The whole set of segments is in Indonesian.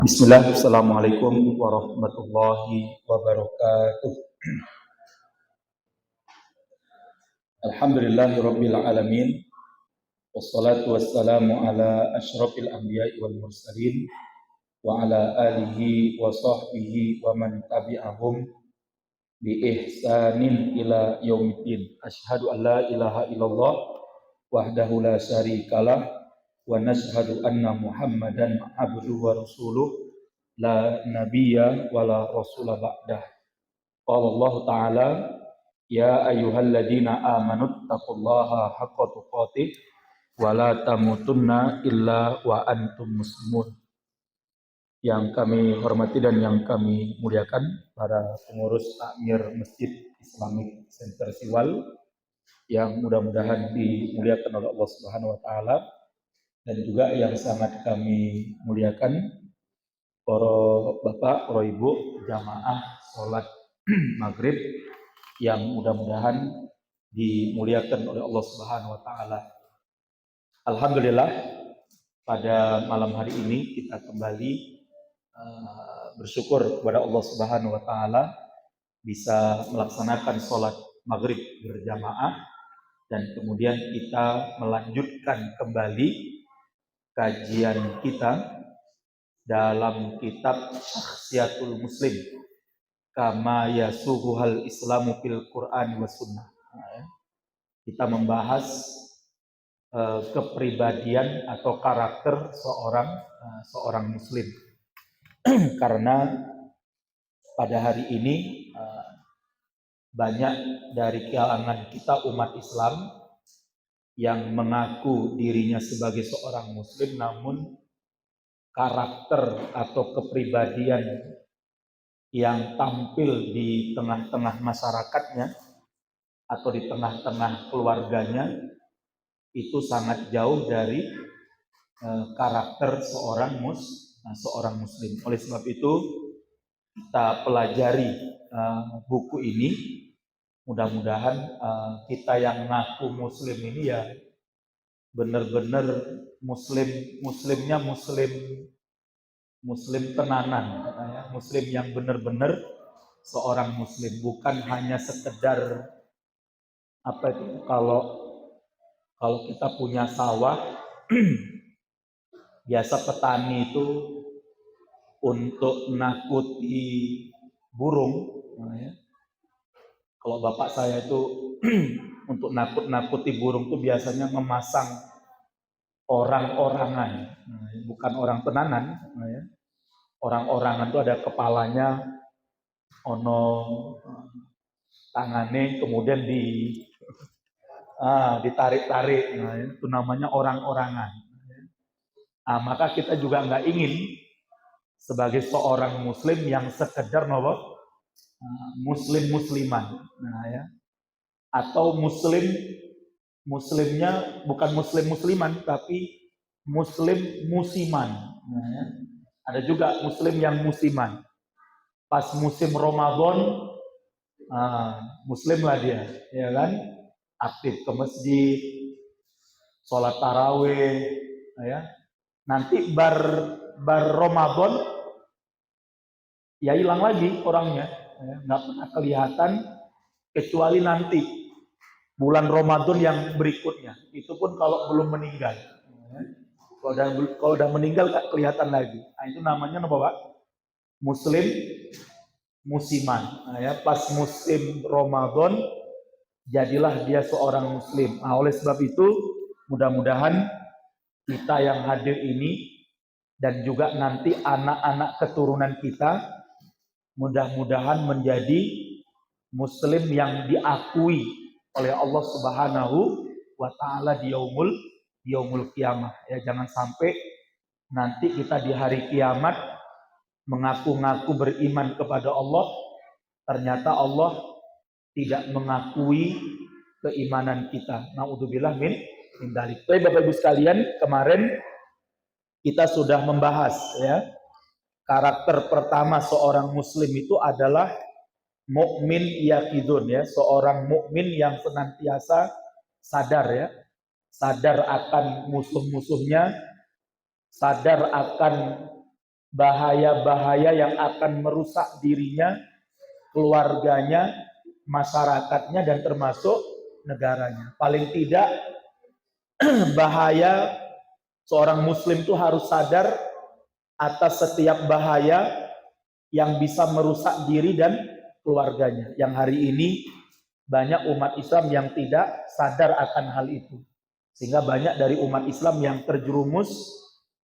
Bismillah, Assalamualaikum warahmatullahi wabarakatuh. Alhamdulillahi rabbil alamin. Wassalatu wassalamu ala asyrafil anbiya'i wal mursalin wa ala alihi wa sahbihi wa man tabi'ahum bi ihsanin ila yaumiddin. Asyhadu an la ilaha illallah wahdahu la syarikalah wa nashhadu anna Muhammadan abduhu wa rasuluh la nabiyya wa la rasula ba'dah. Qala Allah Ta'ala ya ayyuhalladzina amanu taqullaha haqqa tuqatih wa la tamutunna illa wa antum muslimun. Yang kami hormati dan yang kami muliakan para pengurus takmir Masjid Islamic Center Siwal yang mudah-mudahan dimuliakan oleh Allah Subhanahu wa taala, dan juga yang sangat kami muliakan para bapak, para ibu jamaah sholat maghrib yang mudah-mudahan dimuliakan oleh Allah Subhanahu wa taala. Alhamdulillah, pada malam hari ini kita kembali bersyukur kepada Allah Subhanahu wa taala bisa melaksanakan sholat maghrib berjamaah, dan kemudian kita melanjutkan kembali kajian kita dalam kitab Syakhsiyatul Muslim kama yasuhuhal islamu fil Qur'an wa sunnah. Kita membahas kepribadian atau karakter seorang muslim. Karena pada hari ini banyak dari kalangan kita umat Islam yang mengaku dirinya sebagai seorang muslim, namun karakter atau kepribadian yang tampil di tengah-tengah masyarakatnya atau di tengah-tengah keluarganya itu sangat jauh dari karakter seorang muslim. Oleh sebab itu kita pelajari buku ini. Mudah-mudahan kita yang ngaku muslim ini ya benar-benar muslimnya muslim tenanan, ya. Muslim yang benar-benar seorang muslim, bukan hanya sekedar apa itu, kalau kita punya sawah biasa petani itu untuk nakuti burung, ya. Kalau bapak saya itu untuk nakut-nakuti burung itu biasanya memasang orang-orangan, bukan orang tenanan, ya. Orang-orangan itu ada kepalanya, ono tangannya, kemudian ditarik-tarik, itu namanya orang-orangan. Maka kita juga nggak ingin sebagai seorang muslim yang sekedar muslim-musliman, ya. Atau muslimnya bukan muslim-musliman tapi muslim-musiman, ya. Ada juga muslim yang musiman. Pas musim Ramadan, muslim lah dia, ya kan? Aktif ke masjid, sholat tarawih, ya. Nanti bar Ramadan, ya hilang lagi orangnya, ya. Nggak pernah kelihatan kecuali nanti bulan Ramadan yang berikutnya. Itu pun kalau belum meninggal. Ya. Kalau udah meninggal nggak kelihatan lagi. Nah, itu namanya apa, Pak? Muslim musiman. Nah, ya, pas musim Ramadan jadilah dia seorang muslim. Nah, oleh sebab itu mudah-mudahan kita yang hadir ini dan juga nanti anak-anak keturunan kita mudah-mudahan menjadi muslim yang diakui oleh Allah Subhanahu wa taala di yaumul kiamah. Ya, jangan sampai nanti kita di hari kiamat mengaku-ngaku beriman kepada Allah, ternyata Allah tidak mengakui keimanan kita. Naudzubillah min dzalik. Baik Bapak Ibu sekalian, kemarin kita sudah membahas, ya, karakter pertama seorang muslim itu adalah mukmin yaqidun, ya, seorang mukmin yang senantiasa sadar, ya, sadar akan musuh-musuhnya, sadar akan bahaya-bahaya yang akan merusak dirinya, keluarganya, masyarakatnya, dan termasuk negaranya. Paling tidak bahaya seorang muslim itu harus sadar atas setiap bahaya yang bisa merusak diri dan keluarganya. Yang hari ini banyak umat Islam yang tidak sadar akan hal itu. Sehingga banyak dari umat Islam yang terjerumus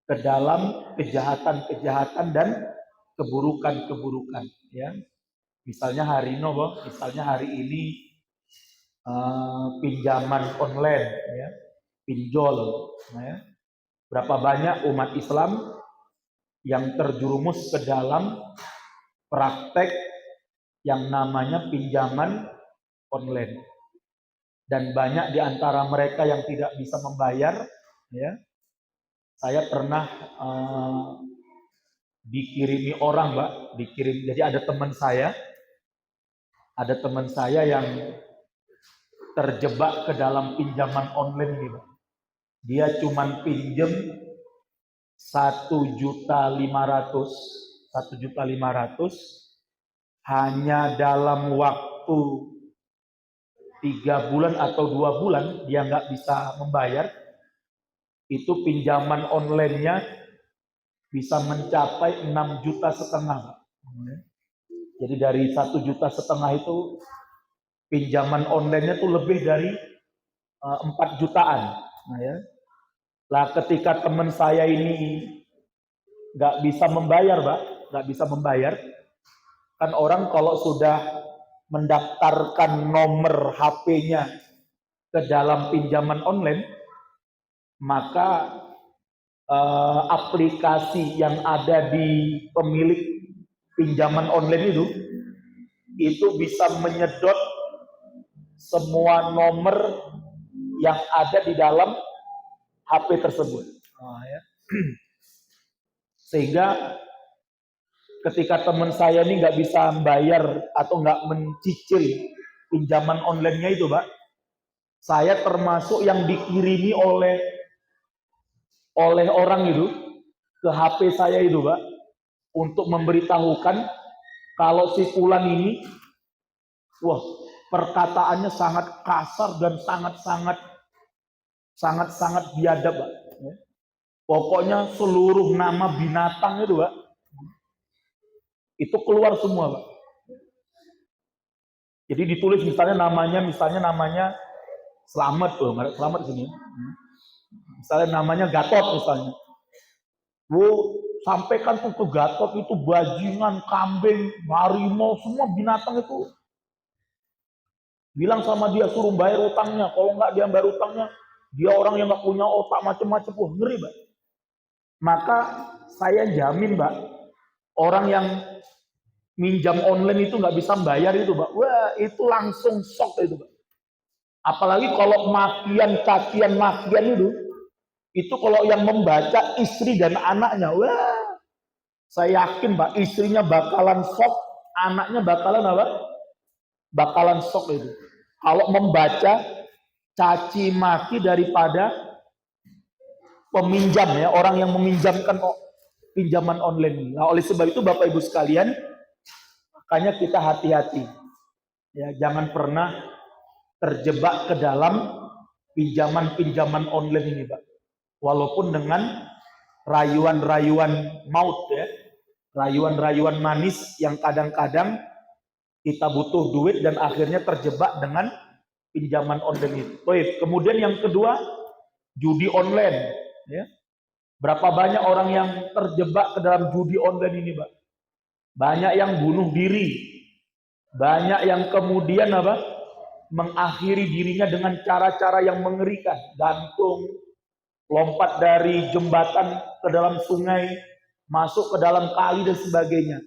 ke dalam kejahatan-kejahatan dan keburukan-keburukan. Ya, misalnya hari ini pinjaman online, ya, pinjol. Ya. Berapa banyak umat Islam yang terjerumus ke dalam praktek yang namanya pinjaman online. Dan banyak di antara mereka yang tidak bisa membayar, ya. Saya pernah dikirimi orang, Mbak, jadi ada teman saya yang terjebak ke dalam pinjaman online ini, Mbak. Dia cuman pinjem 1.500.000 hanya dalam waktu 3 bulan atau 2 bulan dia nggak bisa membayar. Itu pinjaman online-nya bisa mencapai 6,5 juta. Jadi dari 1,5 juta itu pinjaman online-nya tuh lebih dari 4 jutaan. Nah, ya. Lah ketika teman saya ini nggak bisa membayar, Pak, nggak bisa membayar, kan orang kalau sudah mendaftarkan nomor HP-nya ke dalam pinjaman online, maka aplikasi yang ada di pemilik pinjaman online itu bisa menyedot semua nomor yang ada di dalam HP tersebut. Nah, ya. Sehingga ketika teman saya ini nggak bisa membayar atau nggak mencicil pinjaman online-nya itu, Pak, saya termasuk yang dikirimi oleh orang itu ke HP saya itu, Pak, untuk memberitahukan kalau si fulan ini, wah, perkataannya sangat kasar dan sangat biadab, Pak. Pokoknya seluruh nama binatang itu, Pak, itu keluar semua, Pak. Jadi ditulis misalnya namanya Selamat tuh, Selamat sini. Misalnya namanya Gatot misalnya. Sampaikan tuh ke Gatot itu bajingan, kambing, harimau, semua binatang itu. Bilang sama dia suruh bayar utangnya. Kalau nggak dia bayar utangnya, dia orang yang nggak punya otak macam-macam. Ngeri, Pak. Maka saya jamin, Pak, orang yang minjam online itu nggak bisa bayar itu, Pak. Wah, itu langsung shock itu, Pak. Apalagi kalau cacian itu kalau yang membaca istri dan anaknya, wah, saya yakin, Pak, istrinya bakalan shock, anaknya bakalan apa? Bakalan shock itu. Kalau membaca caci maki daripada peminjam, ya, orang yang meminjamkan pinjaman online. Nah, oleh sebab itu Bapak Ibu sekalian, makanya kita hati-hati. Ya, jangan pernah terjebak ke dalam pinjaman-pinjaman online ini, Pak. Walaupun dengan rayuan-rayuan maut, ya. Rayuan-rayuan manis yang kadang-kadang kita butuh duit dan akhirnya terjebak dengan pinjaman online itu. Baik, kemudian yang kedua, judi online, ya. Berapa banyak orang yang terjebak ke dalam judi online ini, Pak? Banyak yang bunuh diri, banyak yang kemudian mengakhiri dirinya dengan cara-cara yang mengerikan, gantung, lompat dari jembatan ke dalam sungai, masuk ke dalam kali dan sebagainya.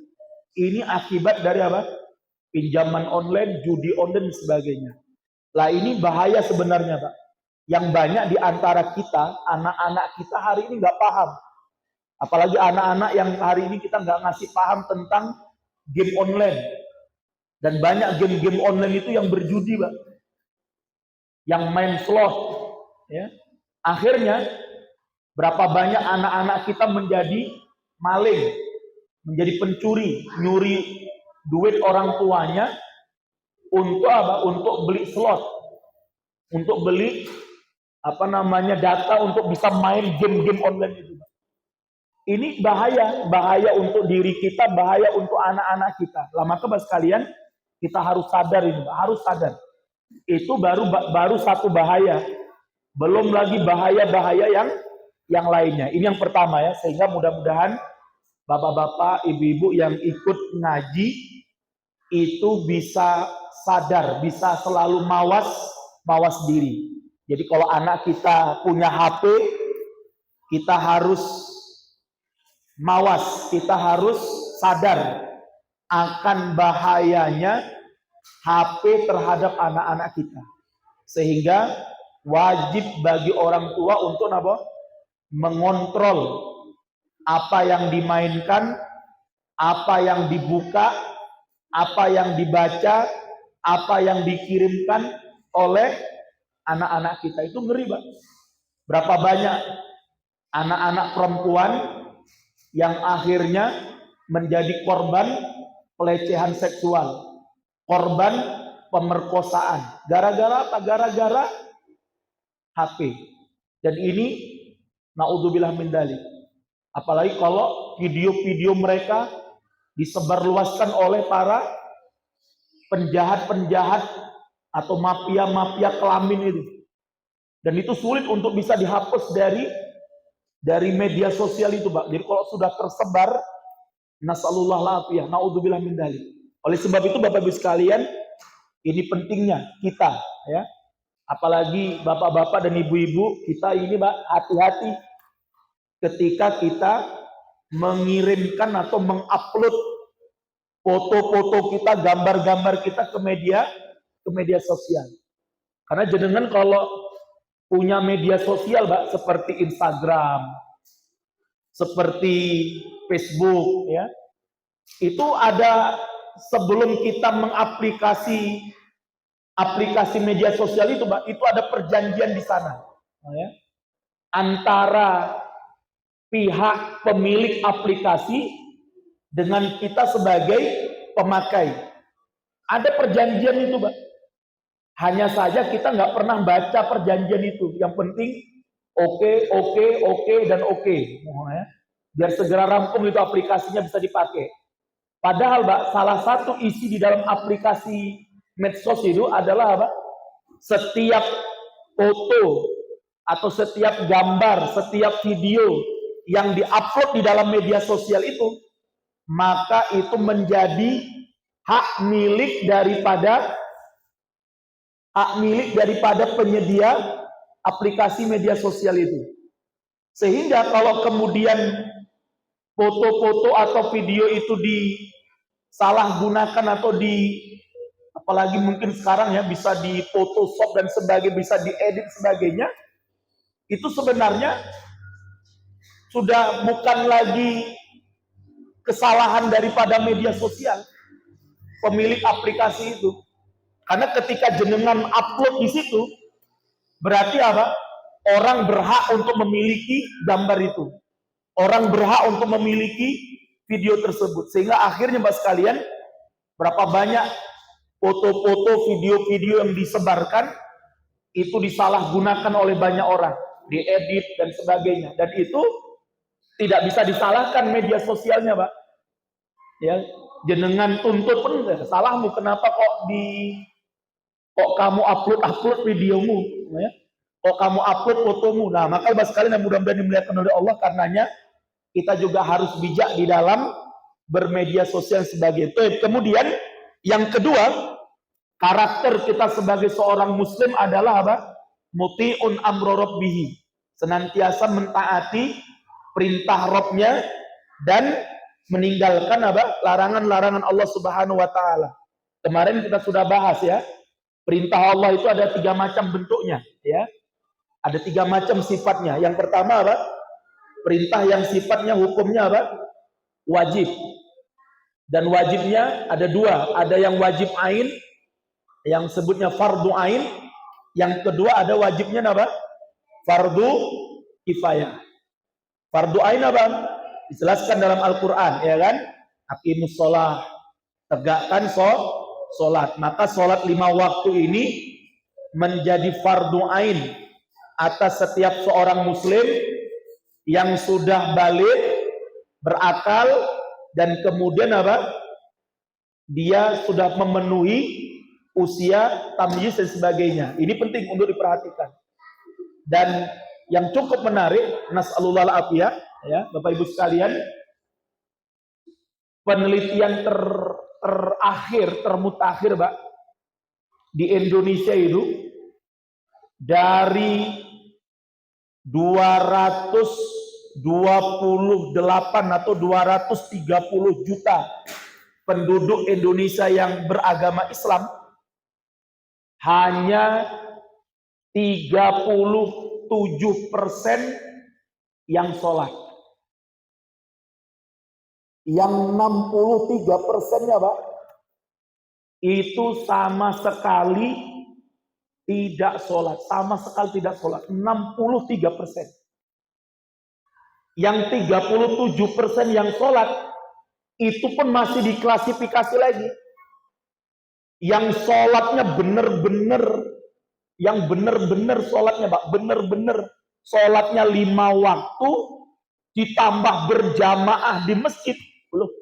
Ini akibat dari pinjaman online, judi online dan sebagainya. Lah ini bahaya sebenarnya, Pak. Yang banyak di antara kita, anak-anak kita hari ini nggak paham. Apalagi anak-anak yang hari ini kita nggak ngasih paham tentang game online. Dan banyak game-game online itu yang berjudi, Pak. Yang main slot. Ya. Akhirnya, berapa banyak anak-anak kita menjadi maling. menjadi pencuri, nyuri duit orang tuanya untuk apa? Untuk beli slot, untuk beli data untuk bisa main game-game online itu. Ini bahaya untuk diri kita, bahaya untuk anak-anak kita. Lah maka sekalian kita harus sadar ini, harus sadar. Itu baru satu bahaya. Belum lagi bahaya-bahaya yang lainnya. Ini yang pertama ya, sehingga mudah-mudahan bapak-bapak, ibu-ibu yang ikut ngaji itu bisa sadar, bisa selalu mawas diri. Jadi kalau anak kita punya HP, kita harus mawas, kita harus sadar akan bahayanya HP terhadap anak-anak kita. Sehingga wajib bagi orang tua untuk mengontrol apa yang dimainkan, apa yang dibuka, apa yang dibaca, apa yang dikirimkan oleh anak-anak kita. Itu ngeri, Pak. Berapa banyak anak-anak perempuan yang akhirnya menjadi korban pelecehan seksual, korban pemerkosaan. Gara-gara apa? Gara-gara HP. Dan ini naudzubillah min dzalik. Apalagi kalau video-video mereka disebarluaskan oleh para penjahat-penjahat atau mafia-mafia kelamin itu. Dan itu sulit untuk bisa dihapus dari media sosial itu, Pak. Jadi kalau sudah tersebar, nasallallahu alaihi naudzubillah min dzalik. Oleh sebab itu Bapak Ibu sekalian, ini pentingnya kita ya. Apalagi bapak-bapak dan ibu-ibu, kita ini Pak, hati-hati ketika kita mengirimkan atau mengupload foto-foto kita, gambar-gambar kita ke media sosial. Karena jenengan kalau punya media sosial, Pak, seperti Instagram, seperti Facebook, ya, itu ada sebelum kita mengaplikasi aplikasi media sosial itu, Pak, itu ada perjanjian di sana, ya, antara pihak pemilik aplikasi dengan kita sebagai pemakai. Ada perjanjian itu, Pak. Hanya saja kita nggak pernah baca perjanjian itu. Yang penting oke, dan oke. Ya. Biar segera rampung itu aplikasinya bisa dipakai. Padahal, Pak, salah satu isi di dalam aplikasi medsos itu adalah apa? Setiap foto atau setiap gambar, setiap video yang diupload di dalam media sosial itu, maka itu menjadi hak milik daripada penyedia aplikasi media sosial itu. Sehingga kalau kemudian foto-foto atau video itu disalahgunakan atau apalagi mungkin sekarang ya bisa di Photoshop dan sebagainya, bisa diedit sebagainya, itu sebenarnya sudah bukan lagi kesalahan daripada media sosial, pemilik aplikasi itu. Karena ketika jenengan upload di situ, berarti apa? Orang berhak untuk memiliki gambar itu. Orang berhak untuk memiliki video tersebut. Sehingga akhirnya Mbak sekalian, berapa banyak foto-foto, video-video yang disebarkan, itu disalahgunakan oleh banyak orang. Diedit dan sebagainya. Dan itu tidak bisa disalahkan media sosialnya, Pak. Ya, jenengan tuntut pun salahmu. Kenapa kok kamu upload videomu, ya? Kok kamu upload fotomu? Nah, maka Bapak sekalian yang mudah-mudahan dimuliakan oleh Allah, karenanya kita juga harus bijak di dalam bermedia sosial sebagai itu. Kemudian yang kedua, karakter kita sebagai seorang muslim adalah apa? Muti'un amro rabbihi. Senantiasa mentaati perintah Rabbnya dan meninggalkan apa? Larangan-larangan Allah Subhanahu wa taala. Kemarin kita sudah bahas ya. Perintah Allah itu ada 3 macam bentuknya, ya. Ada 3 macam sifatnya. Yang pertama apa? Perintah yang sifatnya hukumnya apa? Wajib. Dan wajibnya ada 2. Ada yang wajib ain, yang sebutnya fardu ain. Yang kedua ada wajibnya apa? Fardu kifayah. Fardu ain apa? Dijelaskan dalam Al-Quran, ya kan? Aqimus sholah, tegakkan sholat. Maka sholat 5 waktu ini menjadi fardu ain atas setiap seorang muslim yang sudah balik, berakal, dan kemudian apa? Dia sudah memenuhi usia tamyiz dan sebagainya. Ini penting untuk diperhatikan. Dan yang cukup menarik, nas'alullah al-afiyah, ya, Bapak Ibu sekalian, penelitian termutakhir, Pak, di Indonesia itu dari 228 atau 230 juta penduduk Indonesia yang beragama Islam, hanya 37% yang sholat. Yang 63%-nya, Pak, itu sama sekali tidak sholat. Sama sekali tidak sholat. 63%. Yang 37% yang sholat, itu pun masih diklasifikasi lagi. Yang sholatnya benar-benar, yang benar-benar sholatnya, Pak, benar-benar sholatnya 5 waktu, ditambah berjamaah di masjid, loh,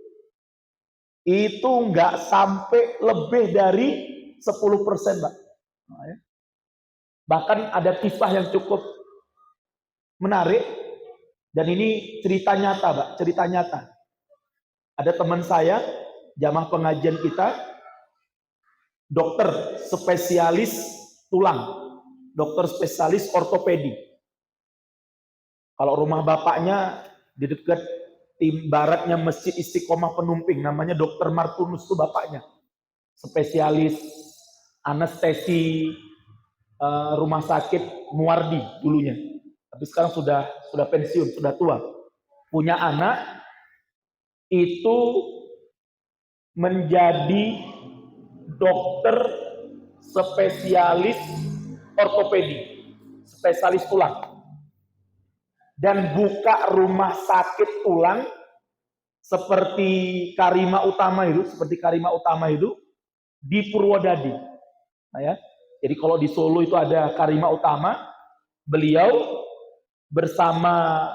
itu nggak sampai lebih dari 10%, Pak. Nah, ya. Bahkan ada kisah yang cukup menarik, dan ini cerita nyata, Pak, cerita nyata. Ada teman saya, jamaah pengajian kita, dokter spesialis tulang, dokter spesialis ortopedi. Kalau rumah bapaknya di dekat tim baratnya Masjid Istiqomah Penumping, namanya Dokter Martunus, itu bapaknya. Spesialis anestesi rumah sakit Muardi dulunya. Tapi sekarang sudah pensiun, sudah tua. Punya anak itu menjadi dokter spesialis ortopedi, spesialis tulang. Dan buka rumah sakit tulang seperti Karima Utama itu di Purwodadi. Nah, ya. Jadi kalau di Solo itu ada Karima Utama, beliau bersama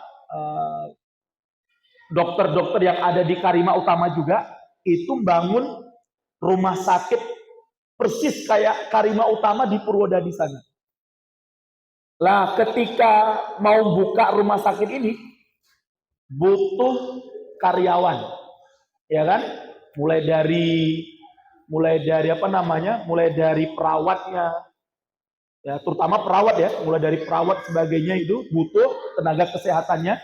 dokter-dokter yang ada di Karima Utama juga itu bangun rumah sakit persis kayak Karima Utama di Purwodadi sana. Lah, ketika mau buka rumah sakit ini butuh karyawan, ya kan? Mulai dari apa namanya? Mulai dari perawatnya, ya, terutama perawat, ya, mulai dari perawat sebagainya itu butuh tenaga kesehatannya.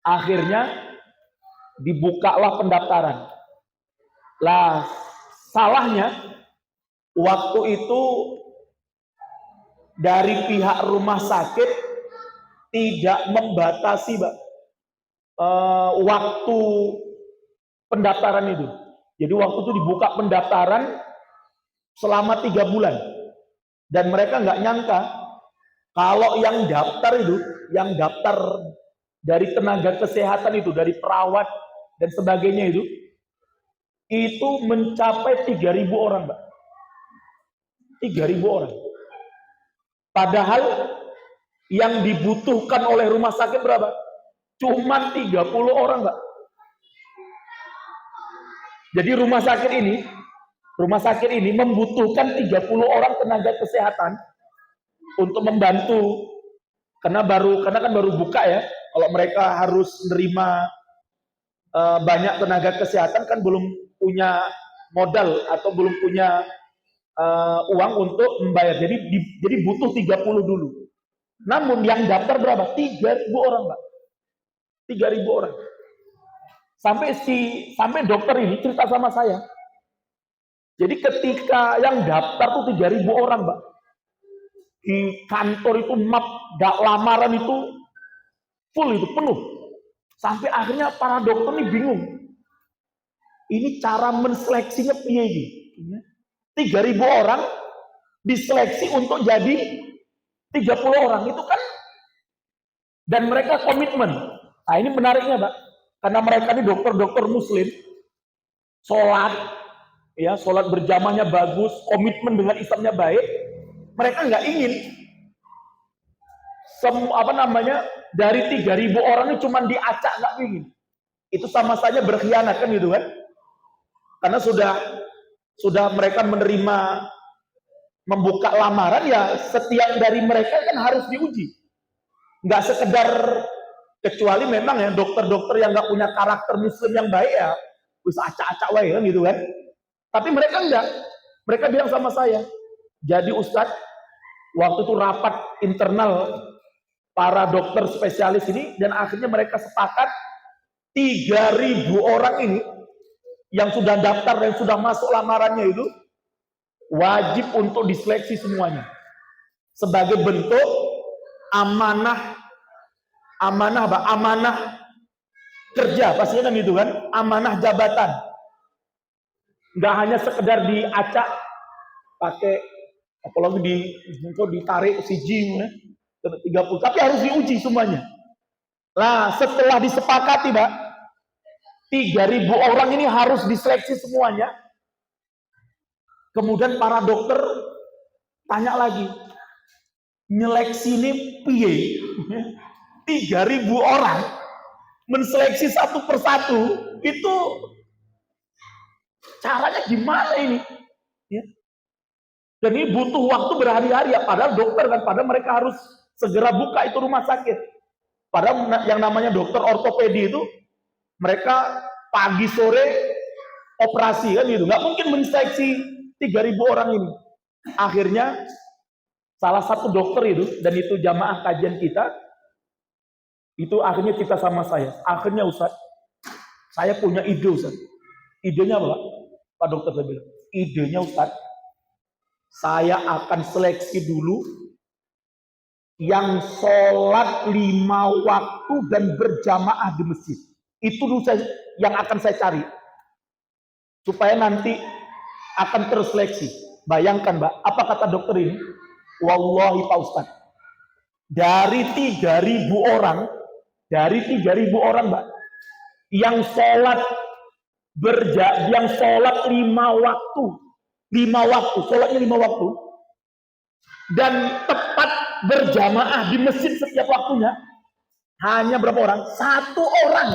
Akhirnya dibukalah pendaftaran. Lah, salahnya waktu itu dari pihak rumah sakit tidak membatasi, Pak, waktu pendaftaran itu. Jadi waktu itu dibuka pendaftaran selama 3 bulan. Dan mereka nggak nyangka kalau yang daftar itu, yang daftar dari tenaga kesehatan itu, dari perawat dan sebagainya itu mencapai 3.000 orang, Pak. 3.000 orang. Padahal yang dibutuhkan oleh rumah sakit berapa? Cuma 30 orang, Pak. Jadi rumah sakit ini membutuhkan 30 orang tenaga kesehatan untuk membantu, karena kan baru buka, ya. Kalau mereka harus menerima banyak tenaga kesehatan, kan belum punya modal atau belum punya uang untuk membayar. Jadi butuh 30 dulu. Namun yang daftar berapa? 3.000 orang, Pak. 3.000 orang. Sampai dokter ini cerita sama saya. Jadi ketika yang daftar tuh 3.000 orang, Pak. Di kantor itu lamaran itu full, itu penuh. Sampai akhirnya para dokter ini bingung. Ini cara menseleksinya piye iki? 3.000 orang diseleksi untuk jadi 30 orang itu kan, dan mereka komitmen. Nah, ini menariknya, Pak. Karena mereka ini dokter-dokter muslim, sholat, ya sholat berjamaahnya bagus, komitmen dengan Islamnya baik, mereka nggak ingin dari 3.000 orang ini cuma diacak, nggak ingin. Itu sama saja berkhianat kan gitu kan? Karena sudah mereka menerima membuka lamaran, ya setiap dari mereka kan harus diuji. Nggak sekedar, kecuali memang ya dokter-dokter yang nggak punya karakter muslim yang baik, ya bisa acak-acak wae kan gitu kan. Tapi mereka enggak. Mereka bilang sama saya, jadi Ustadz, waktu itu rapat internal para dokter spesialis ini, dan akhirnya mereka sepakat 3.000 orang ini yang sudah daftar dan sudah masuk lamarannya itu wajib untuk diseleksi semuanya sebagai bentuk amanah kerja, pastinya kan gitu kan, amanah jabatan. Nggak hanya sekedar diacak pakai, apalagi ditarik siji 30, tapi harus diuji semuanya. Nah, setelah disepakati, Pak, 3.000 orang ini harus diseleksi semuanya. Kemudian para dokter tanya lagi, nyeleksi ini piye? 3.000 orang menseleksi satu persatu, itu caranya gimana ini? Ya. Dan ini butuh waktu berhari-hari, ya. Padahal dokter kan, padahal mereka harus segera buka itu rumah sakit. Padahal yang namanya dokter ortopedi itu mereka pagi sore operasi kan gitu, nggak mungkin menseleksi 3.000 orang ini. Akhirnya salah satu dokter itu, dan itu jamaah kajian kita, itu akhirnya kita sama saya. Akhirnya Ustadz, saya punya ide Ustadz. Idenya apa Pak dokter? Saya bilang, idenya Ustadz, saya akan seleksi dulu yang sholat 5 waktu dan berjamaah di masjid. Itu dulu yang akan saya cari, supaya nanti akan terseleksi. Bayangkan Mbak, apa kata dokter ini? Wallahi Pak Ustadz, dari 3.000 orang Mbak, yang sholat yang sholat 5 waktu, sholatnya 5 waktu, dan tepat berjamaah di masjid setiap waktunya, hanya berapa orang? 1 orang.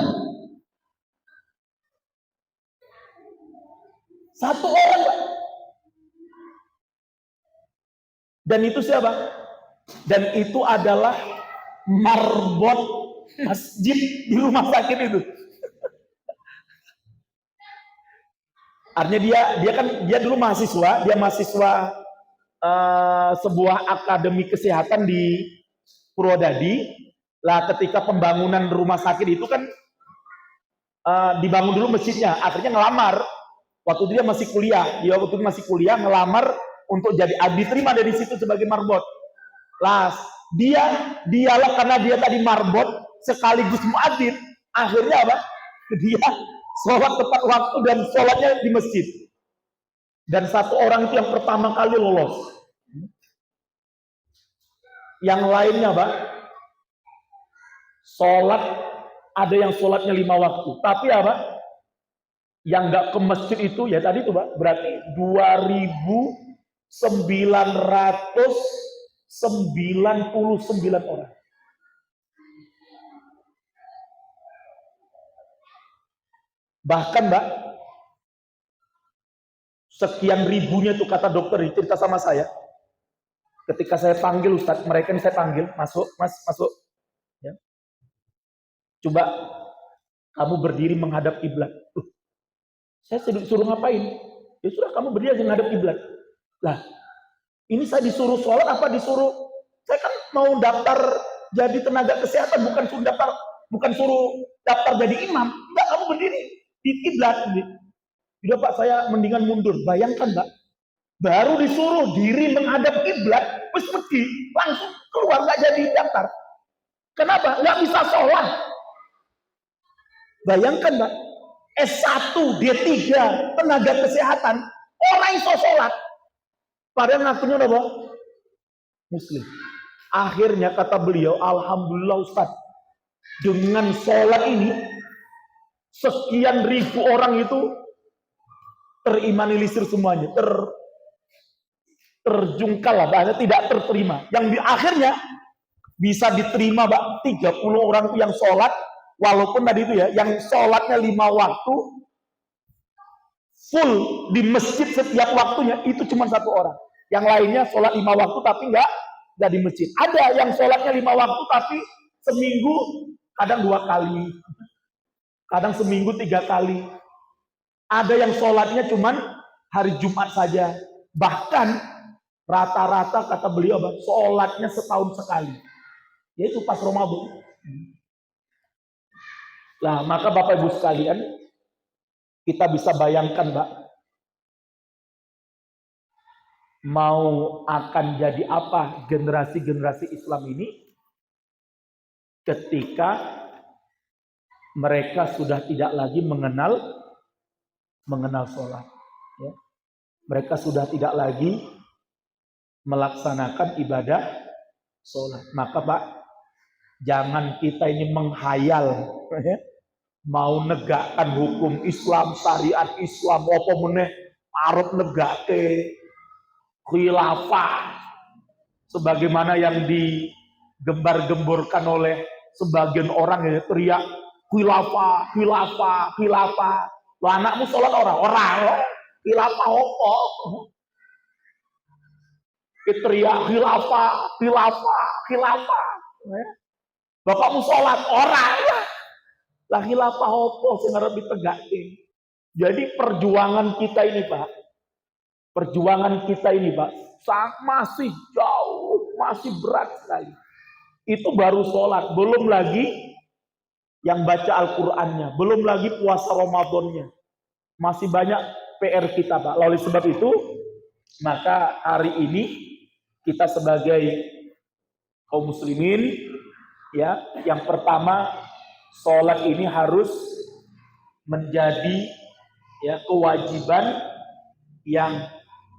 1 orang, Pak. Dan itu siapa? Dan itu adalah marbot masjid di rumah sakit itu. Artinya dia dulu mahasiswa, sebuah akademi kesehatan di Purwodadi. Lah ketika pembangunan rumah sakit itu kan dibangun dulu masjidnya, akhirnya ngelamar. Waktu dia masih kuliah, ngelamar untuk jadi diterima dari situ sebagai marbot. Lah dialah, karena dia tadi marbot sekaligus muadzin, akhirnya apa? Dia sholat tepat waktu dan sholatnya di masjid. Dan 1 orang itu yang pertama kali lolos. Yang lainnya, Pak, sholat, ada yang sholatnya 5 waktu. Tapi apa? Yang nggak ke masjid itu, ya tadi itu, Pak, berarti 2.999 orang. Bahkan Mbak, sekian ribunya itu, kata dokter ini cerita sama saya. Ketika saya panggil Ustadz, mereka ini saya panggil, masuk, Mas, masuk. Ya. Coba kamu berdiri menghadap kiblat. Saya suruh ngapain? Ya sudah, kamu berdiri menghadap kiblat. Lah, ini saya disuruh sholat apa disuruh? Saya kan mau daftar jadi tenaga kesehatan, bukan suruh daftar jadi imam. Enggak, kamu berdiri di kiblat. Udah Pak, saya mendingan mundur. Bayangkan Mbak, baru disuruh diri menghadap kiblat, terus pergi, langsung keluar, nggak jadi daftar. Kenapa? Nggak bisa sholat. Bayangkan Mbak, S1, D3, tenaga kesehatan, orang iso sholat. Padahal ngakunya apa? Muslim. Akhirnya kata beliau, alhamdulillah Ustaz, dengan sholat ini Sekian ribu orang itu terimanisir semuanya, terjungkal lah, bahasanya tidak terterima. Yang di akhirnya bisa diterima, Pak, 30 orang itu yang sholat, walaupun tadi itu ya, yang sholatnya 5 waktu, full di masjid setiap waktunya, itu cuma 1 orang. Yang lainnya sholat 5 waktu tapi nggak di masjid. Ada yang sholatnya 5 waktu tapi seminggu kadang 2 kali, kadang seminggu 3 kali. Ada yang sholatnya cuma hari Jumat saja. Bahkan rata-rata kata beliau, sholatnya setahun sekali, yaitu pas Ramadan. Nah, maka Bapak Ibu sekalian, kita bisa bayangkan, Mbak, mau akan jadi apa generasi-generasi Islam ini ketika mereka sudah tidak lagi mengenal sholat. Ya. Mereka sudah tidak lagi melaksanakan ibadah sholat. Maka Pak, jangan kita ini menghayal, mau negakkan hukum Islam, syariat Islam, apa meneh arep negake khilafah sebagaimana yang digembar-gemborkan oleh sebagian orang yang teriak khilafah, khilafah, khilafah. Lo anakmu sholat orang khilafah opo? Teriak khilafah, khilafah, khilafah. Bapakmu sholat orang lah khilafah opo sing arep ditegake. Jadi perjuangan kita ini, Pak, masih jauh, masih berat sekali. Itu baru sholat, belum lagi yang baca Al-Qur'annya, belum lagi puasa Ramadannya. Masih banyak PR kita, Pak. Oleh sebab itu, maka hari ini kita sebagai kaum muslimin, ya, yang pertama, sholat ini harus menjadi ya kewajiban yang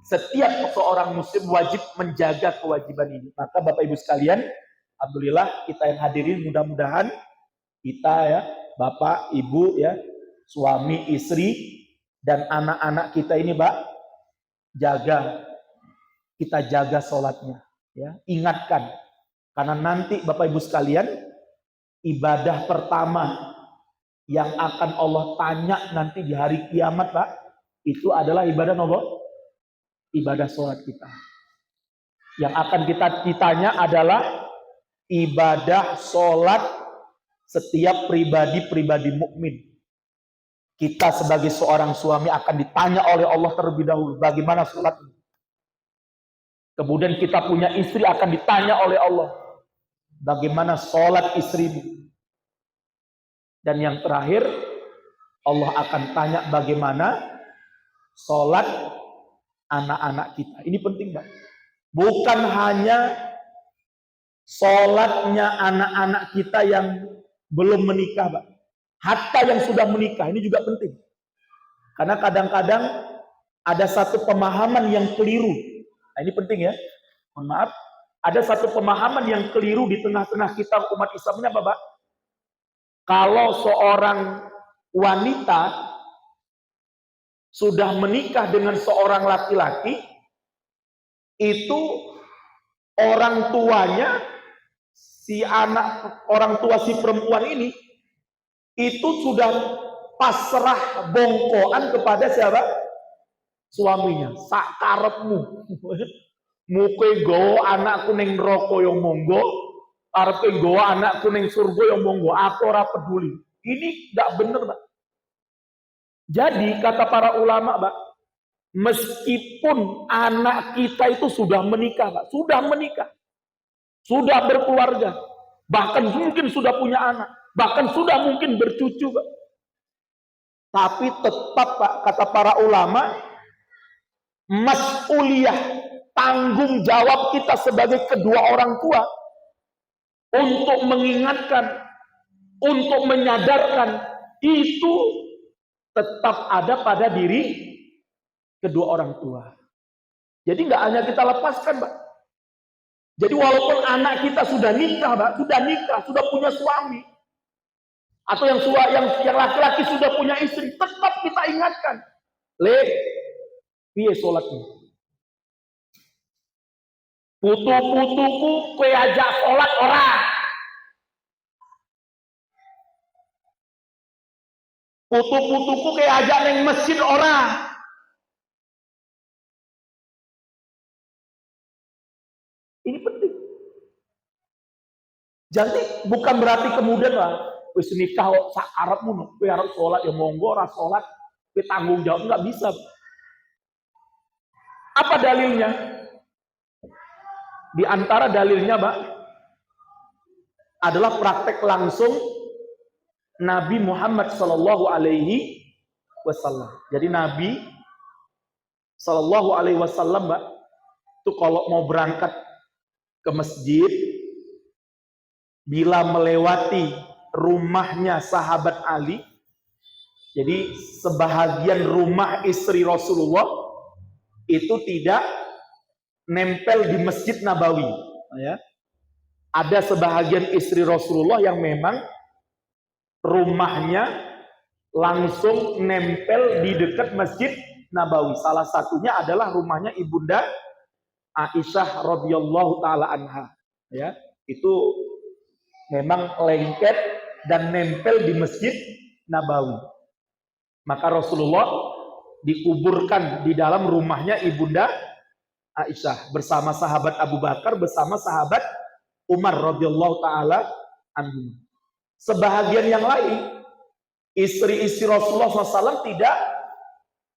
setiap seorang muslim wajib menjaga kewajiban ini. Maka Bapak Ibu sekalian, alhamdulillah kita yang hadirin, mudah-mudahan kita ya, Bapak, Ibu ya, suami, istri dan anak-anak kita ini, Pak, kita jaga sholatnya ya. Ingatkan, karena nanti Bapak Ibu sekalian, ibadah pertama yang akan Allah tanya nanti di hari kiamat, Pak, itu adalah ibadah apa? Ibadah sholat kita. Yang akan kita ditanya adalah ibadah sholat setiap pribadi mukmin. Kita sebagai seorang suami akan ditanya oleh Allah terlebih dahulu, bagaimana sholat ini. Kemudian kita punya istri akan ditanya oleh Allah, bagaimana sholat istrimu. Dan yang terakhir, Allah akan tanya bagaimana sholat anak-anak kita. Ini penting, Pak. Bukan hanya sholatnya anak-anak kita yang belum menikah, Pak. Hatta yang sudah menikah, ini juga penting. Karena kadang-kadang ada satu pemahaman yang keliru. Nah, ini penting ya. Mohon maaf, ada satu pemahaman yang keliru di tengah-tengah kita umat Islam ini apa, Pak? Kalau seorang wanita sudah menikah dengan seorang laki-laki, itu orang tuanya, orang tua si perempuan ini, itu sudah pasrah bongkoan kepada siapa? Suaminya. Sakarepmu. Muke gowo anakku ning neraka yo monggo, arepe gowo anakku ning surga yo monggo, aku ora peduli. Ini enggak benar, Pak. Jadi kata para ulama, Pak, meskipun anak kita itu sudah menikah, Pak, sudah berkeluarga, bahkan mungkin sudah punya anak, bahkan sudah mungkin bercucu, Pak. Tapi tetap, Pak, kata para ulama, mas'uliyah, tanggung jawab kita sebagai kedua orang tua untuk mengingatkan, untuk menyadarkan, itu tetap ada pada diri kedua orang tua. Jadi nggak hanya kita lepaskan, Pak. Jadi walaupun anak kita sudah nikah, Pak, sudah punya suami, Atau yang laki-laki sudah punya istri, tetap kita ingatkan. Piye sholatnya? Putu-putuku kue ajak sholat orang. Putu-putuku kue ajak neng masjid orang. Ini penting. Jadi bukan berarti kemudian lah, wis nikah sak arepmu, kowe arep sholat ya monggo, ora sholat kowe tanggung jawab, nggak bisa. Apa dalilnya? Di antara dalilnya, Mbak, adalah praktek langsung Nabi Muhammad Shallallahu Alaihi Wasallam. Jadi Nabi Shallallahu Alaihi Wasallam, Mbak, itu kalau mau berangkat ke masjid, bila melewati rumahnya sahabat Ali, jadi sebahagian rumah istri Rasulullah itu tidak nempel di Masjid Nabawi, ya. Ada sebahagian istri Rasulullah yang memang rumahnya langsung nempel di dekat Masjid Nabawi. Salah satunya adalah rumahnya Ibunda Aisyah radhiyallahu taala anha, ya. Itu memang lengket dan nempel di Masjid Nabawi. Maka Rasulullah dikuburkan di dalam rumahnya Ibunda Aisyah bersama sahabat Abu Bakar, bersama sahabat Umar radhiyallahu taala anhu. Sebahagian yang lain, istri-istri Rasulullah SAW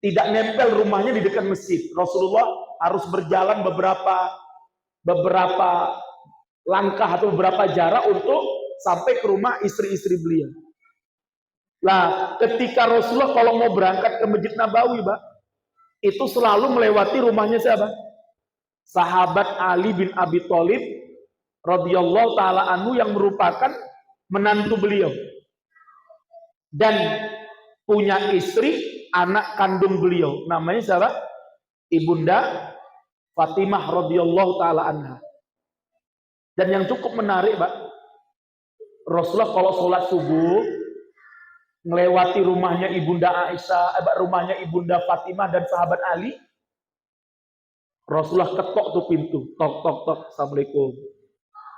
tidak nempel rumahnya di dekat masjid. Rasulullah harus berjalan beberapa langkah atau beberapa jarak untuk sampai ke rumah istri-istri beliau. Nah, ketika Rasulullah kalau mau berangkat ke Masjid Nabawi, Pak, itu selalu melewati rumahnya siapa? Sahabat Ali bin Abi Thalib radhiyallahu taala anhu yang merupakan menantu beliau dan punya istri anak kandung beliau, namanya siapa? Ibunda Fatimah radhiyallahu taala anha. Dan yang cukup menarik, Pak, Rasulullah kalau sholat subuh melewati rumahnya Ibunda Aisyah, rumahnya Ibunda Fatimah dan sahabat Ali, Rasulullah ketok tuh pintu, tok tok tok, assalamualaikum,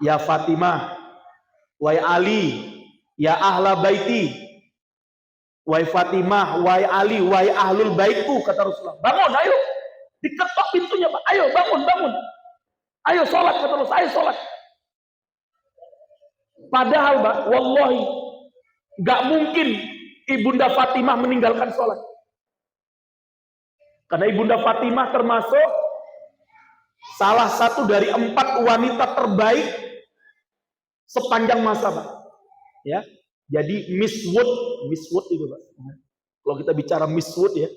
ya Fatimah, wahai Ali, ya ahla baiti, wahai Fatimah, wahai Ali, wahai ahlul baitku, kata Rasulullah, bangun, ayo, diketok pintunya, Pak, ayo bangun, ayo sholat, kata Rasulullah, ayo sholat. Padahal, Pak, wallahi gak mungkin Ibunda Fatimah meninggalkan sholat, karena Ibunda Fatimah termasuk salah satu dari 4 wanita terbaik sepanjang masa, Pak. Ya, jadi Miss Wood itu, Pak. Kalau kita bicara Miss Wood, ya,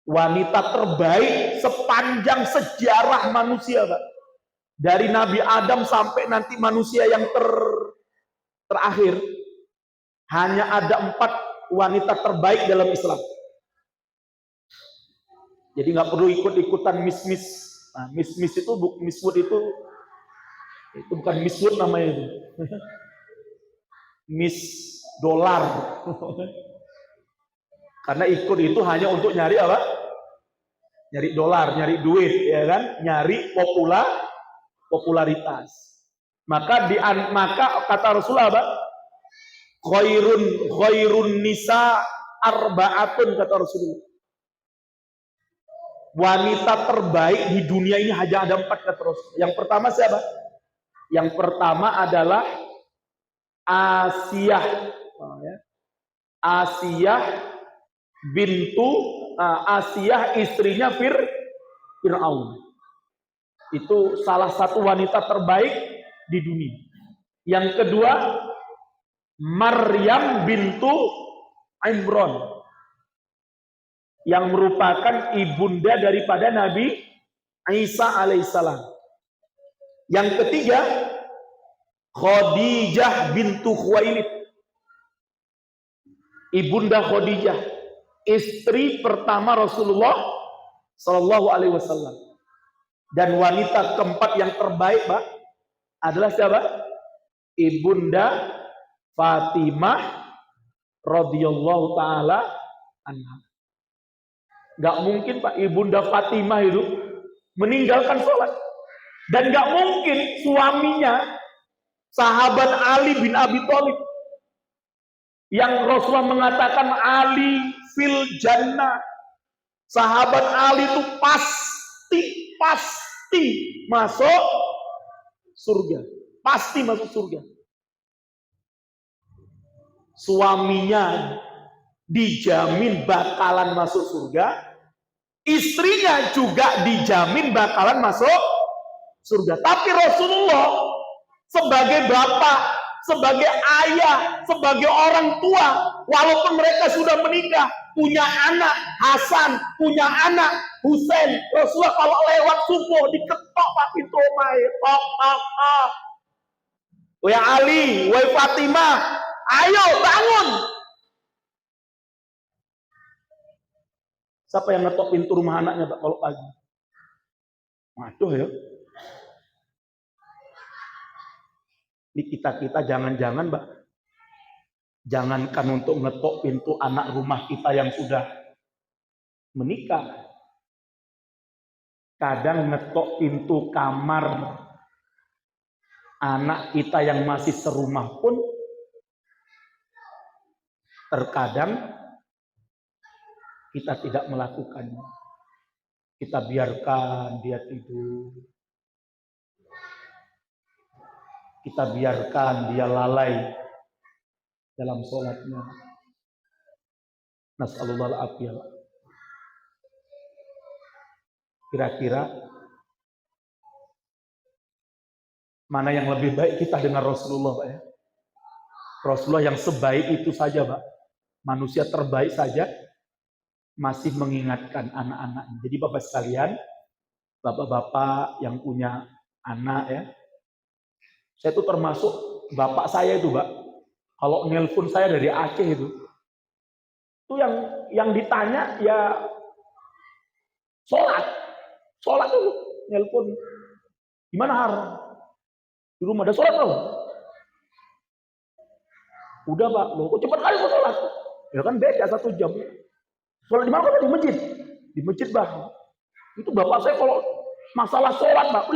wanita terbaik sepanjang sejarah manusia, Pak. Dari Nabi Adam sampai nanti manusia yang terakhir, hanya ada 4 wanita terbaik dalam Islam. Jadi nggak perlu ikut-ikutan Miss. Nah, Miss itu, Miss Wood itu bukan Miss Wood namanya itu. Miss Dolar. Karena ikut itu hanya untuk nyari apa? Nyari dolar, nyari duit, ya kan? Nyari popularitas. Maka kata Rasulullah, apa? Khairun nisa arba'atun, kata Rasulullah. Wanita terbaik di dunia ini hanya ada 4, kata Rasul. Yang pertama siapa? Yang pertama adalah Asiyah. Asiyah istrinya Fir'aun. Itu salah satu wanita terbaik di dunia. Yang kedua, Maryam bintu Imran, yang merupakan ibunda daripada Nabi Isa alaihissalam. Yang ketiga, Khadijah bintu Khuwailid, ibunda Khadijah, istri pertama Rasulullah Shallallahu Alaihi Wasallam. Dan wanita keempat yang terbaik, Pak, adalah siapa? Ibunda Fatimah radhiyallahu taala anha. Gak mungkin Pak Ibunda Fatimah itu meninggalkan sholat. Dan gak mungkin suaminya sahabat Ali bin Abi Thalib yang Rasulullah mengatakan Ali fil jannah. Sahabat Ali itu pasti masuk surga. Pasti masuk surga. Suaminya dijamin bakalan masuk surga, istrinya juga dijamin bakalan masuk surga. Tapi Rasulullah sebagai bapak, sebagai ayah, sebagai orang tua, walaupun mereka sudah menikah, punya anak Hasan, punya anak Husain, Rasulullah kalau lewat subuh diketok Pak pintu omah, tok. Wahai Ali, wahai Fatimah, ayo bangun. Siapa yang ngetok pintu rumah anaknya Pak kalau pagi? Waduh ya. Ini kita jangan-jangan Mbak, jangankan untuk ngetok pintu anak rumah kita yang sudah menikah, kadang ngetok pintu kamar anak kita yang masih serumah pun terkadang kita tidak melakukannya. Kita biarkan dia tidur. Kita biarkan dia lalai dalam sholatnya. Nas'alullah al-afiyah. Kira-kira mana yang lebih baik kita dengan Rasulullah, Pak ya? Rasulullah yang sebaik itu saja, Pak. Manusia terbaik saja masih mengingatkan anak-anaknya. Jadi Bapak sekalian, bapak-bapak yang punya anak ya, saya itu termasuk bapak saya itu, Pak. Kalau nelpon saya dari Aceh itu yang ditanya ya sholat dulu, nelpon. Gimana Har? Di rumah ada sholat loh. Udah Pak, loh kok cepat kali kok sholat? Ya kan beda 1 jam. Sholat di mana Pak? Di masjid. Di masjid Pak. Itu bapak saya kalau masalah sholat Pak,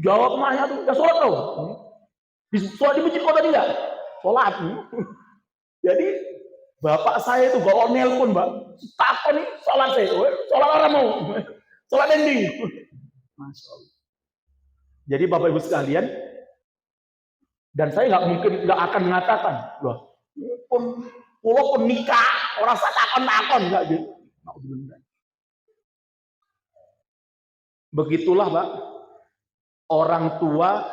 jawab mahnya tuh, udah sholat loh. Sholat di masjid kok tadi enggak? Sholat. Jadi bapak saya itu bawa nelpon Mbak, takut nih sholat saya, sholat orang mau, sholat ending. Masya Allah. Jadi Bapak Ibu sekalian, dan saya nggak akan mengatakan, loh, pulau nikah orang takon nggak gitu. Begitulah Pak, orang tua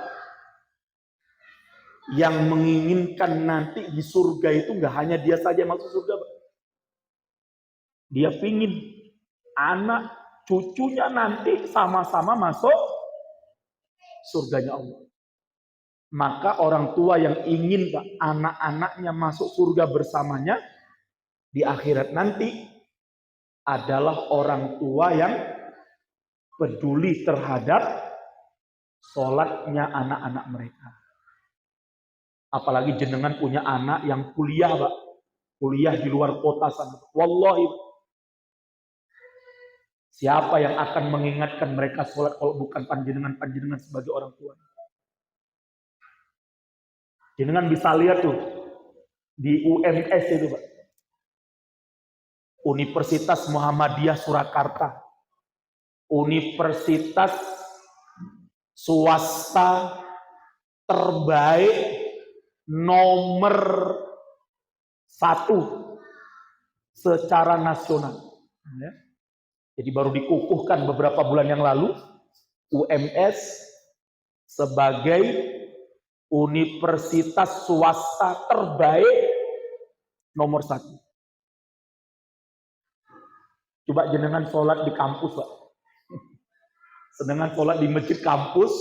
yang menginginkan nanti di surga itu nggak hanya dia saja masuk surga, Pak. Dia pingin anak cucunya nanti sama-sama masuk surganya Allah. Maka orang tua yang ingin Pak, anak-anaknya masuk surga bersamanya di akhirat nanti adalah orang tua yang peduli terhadap sholatnya anak-anak mereka. Apalagi jenengan punya anak yang kuliah, Pak. Kuliah di luar kota sana. Wallahi, siapa yang akan mengingatkan mereka sholat kalau bukan panjenengan sebagai orang tua? Jenengan bisa lihat tuh di UMS itu, Pak. Universitas Muhammadiyah Surakarta. Universitas swasta terbaik nomor 1 secara nasional. Jadi baru dikukuhkan beberapa bulan yang lalu UMS sebagai universitas swasta terbaik nomor 1. Coba jenengan sholat di kampus, Pak. Sedangkan sholat di masjid kampus,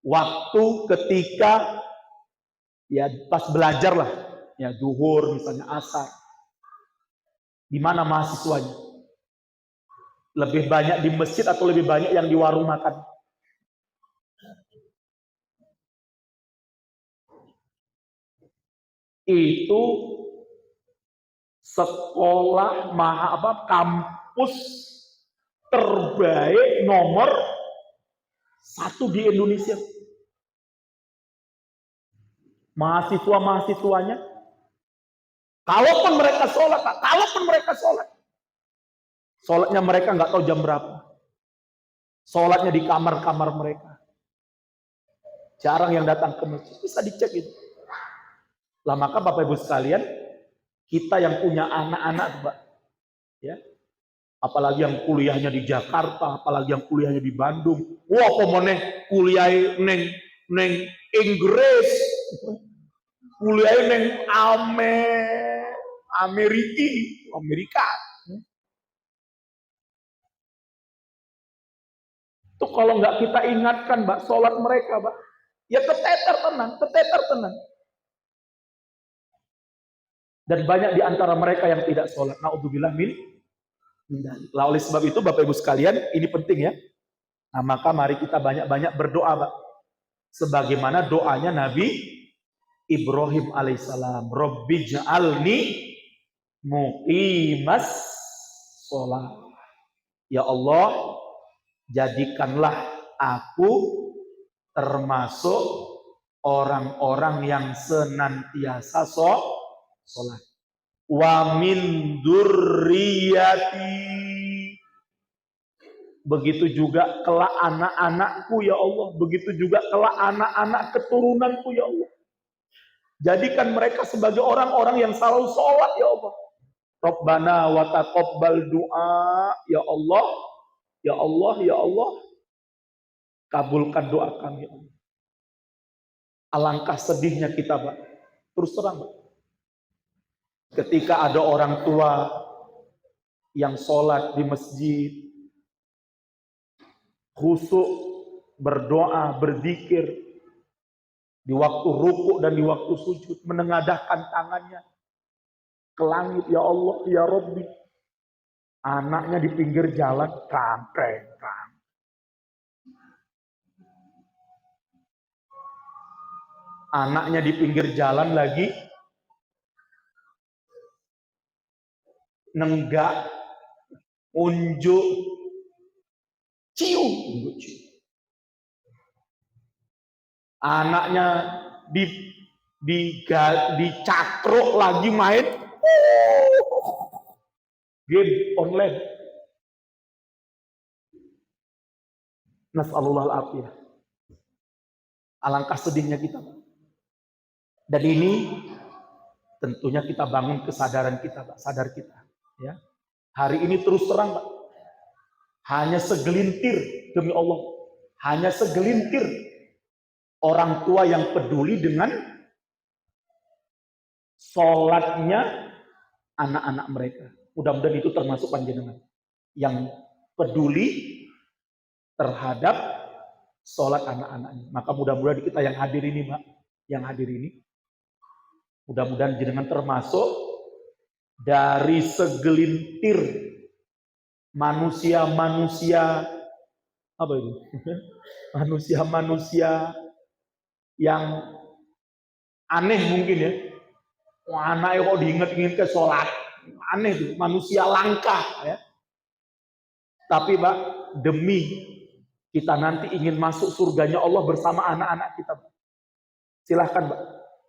waktu ketika ya pas belajar lah, ya zuhur misalnya asar. Di mana mahasiswanya? Lebih banyak di masjid atau lebih banyak yang di warung makan? Itu sekolah kampus terbaik nomor 1 di Indonesia. Mahasiswa-mahasiswanya, kalaupun mereka sholat, sholatnya mereka nggak tahu jam berapa. Sholatnya di kamar-kamar mereka. Jarang yang datang ke masjid. Bisa dicek itu. Lah maka Bapak Ibu sekalian, kita yang punya anak-anak, Pak, ya, apalagi yang kuliahnya di Jakarta, apalagi yang kuliahnya di Bandung. Wah, pemenang kuliah neng Inggris, kuliah neng Amerika. Itu kalau nggak kita ingatkan, Mbak, sholat mereka, Mbak, ya keteter tenang. Dan banyak di antara mereka yang tidak sholat. Naudzubillah min dzalik. Oleh sebab itu, Bapak Ibu sekalian, ini penting ya. Nah, maka mari kita banyak-banyak berdoa, Pak. Sebagaimana doanya Nabi Ibrahim alaihissalam. Rabbi ja'alni muqimas sholat. Ya Allah, jadikanlah aku termasuk orang-orang yang senantiasa sholat. Wa min dzurriyyati, begitu juga kelak anak-anakku ya Allah, begitu juga kelak anak-anak keturunanku ya Allah. Jadikan mereka sebagai orang-orang yang selalu sholat ya Allah. Rabbana wa taqabbal du'a, ya Allah, ya Allah, ya Allah, kabulkan doa kami ya Allah. Alangkah sedihnya kita, Pak. Terus terang, Pak. Ketika ada orang tua yang sholat di masjid, khusyuk, berdoa, berzikir, di waktu rukuk dan di waktu sujud, menengadahkan tangannya ke langit, ya Allah, ya Rabbi. Anaknya di pinggir jalan, kangkreng. Anaknya di pinggir jalan lagi nenggak, unjuk, cium. Anaknya dicakruk lagi main game online. Nas'alullah al-afiyah. Alangkah sedihnya kita. Dan ini tentunya kita bangun kesadaran kita, Pak. Sadar kita. Ya. Hari ini terus terang, Pak. Hanya segelintir, demi Allah. Hanya segelintir orang tua yang peduli dengan sholatnya anak-anak mereka. Mudah-mudahan itu termasuk panjenengan yang peduli terhadap sholat anak-anaknya. Maka mudah-mudahan kita yang hadir ini, Mbak, yang hadir ini, mudah-mudahan jenengan termasuk dari segelintir manusia-manusia apa itu? Manusia-manusia yang aneh mungkin ya. Wah, anaknya kok diinget-inget ke sholat. Aneh tuh, manusia langka ya. Tapi Pak, demi kita nanti ingin masuk surganya Allah bersama anak-anak kita, Pak. Silahkan, Pak.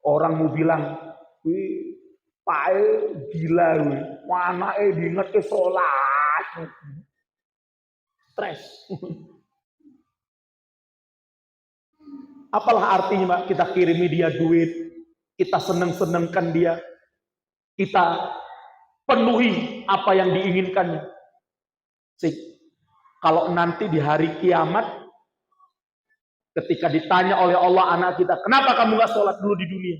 Orang mau bilang, wih, Pak gila, wih. Wah, anaknya diinget ke sholat. Stres. Apalah artinya, Pak, kita kirimi dia duit, kita seneng-senengkan dia, kita penuhi apa yang diinginkannya. Kalau nanti di hari kiamat, ketika ditanya oleh Allah anak kita, kenapa kamu gak sholat dulu di dunia?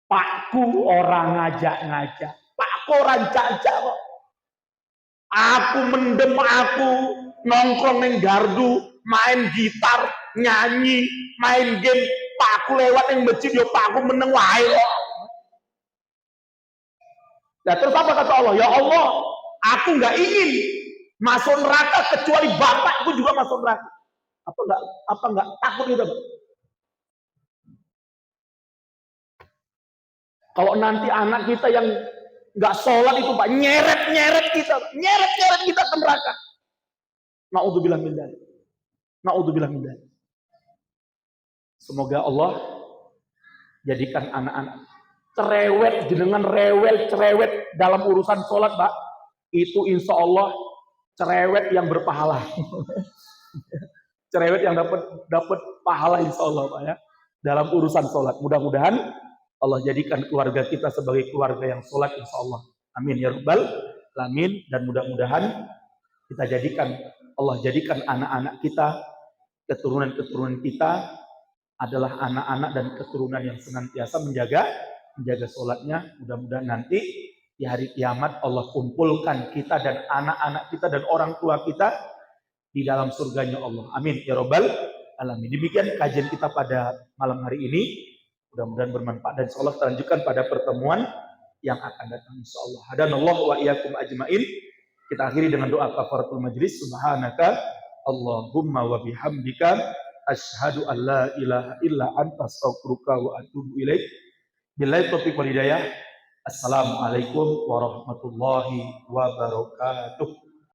Pakku orang ngajak-ngajak, pakku orang jajak kok. Aku mendem, aku nongkrong neng gardu, main gitar, nyanyi, main game, pakku lewat yang masjid, yo pakku meneng wae kok. Nah, terus apa kata Allah? Ya Allah, aku nggak ingin masuk neraka kecuali bapakku juga masuk neraka. Apa nggak takut gitu, Pak? Kalau nanti anak kita yang Nggak sholat itu Pak, nyeret kita ke neraka. Naudzubillah min dzalik. Naudzubillah min dzalik. Semoga Allah jadikan anak-anak cerewet, jenengan cerewet dalam urusan sholat, Pak. Itu insya Allah cerewet yang berpahala. Cerewet yang dapat pahala insya Allah, Pak ya. Dalam urusan sholat. Mudah-mudahan Allah jadikan keluarga kita sebagai keluarga yang sholat insya Allah. Amin ya rabbal alamin. Dan mudah-mudahan kita jadikan, Allah jadikan anak-anak kita, keturunan-keturunan kita adalah anak-anak dan keturunan yang senantiasa menjaga sholatnya. Mudah-mudahan nanti di hari kiamat Allah kumpulkan kita dan anak-anak kita dan orang tua kita di dalam surganya Allah. Amin ya rabbal alamin. Demikian kajian kita pada malam hari ini. Mudah-mudahan bermanfaat dan insyaallah kita lanjutkan pada pertemuan yang akan datang insyaallah. Hadanallahu wa iyyakum ajmain. Kita akhiri dengan doa kafaratul majlis. Subhanaka Allahumma wa bihamdika asyhadu an la ilaha illa anta astaghfiruka wa atubu ilaik. Billahi taufiq wal hidayah. Assalamualaikum warahmatullahi wabarakatuh.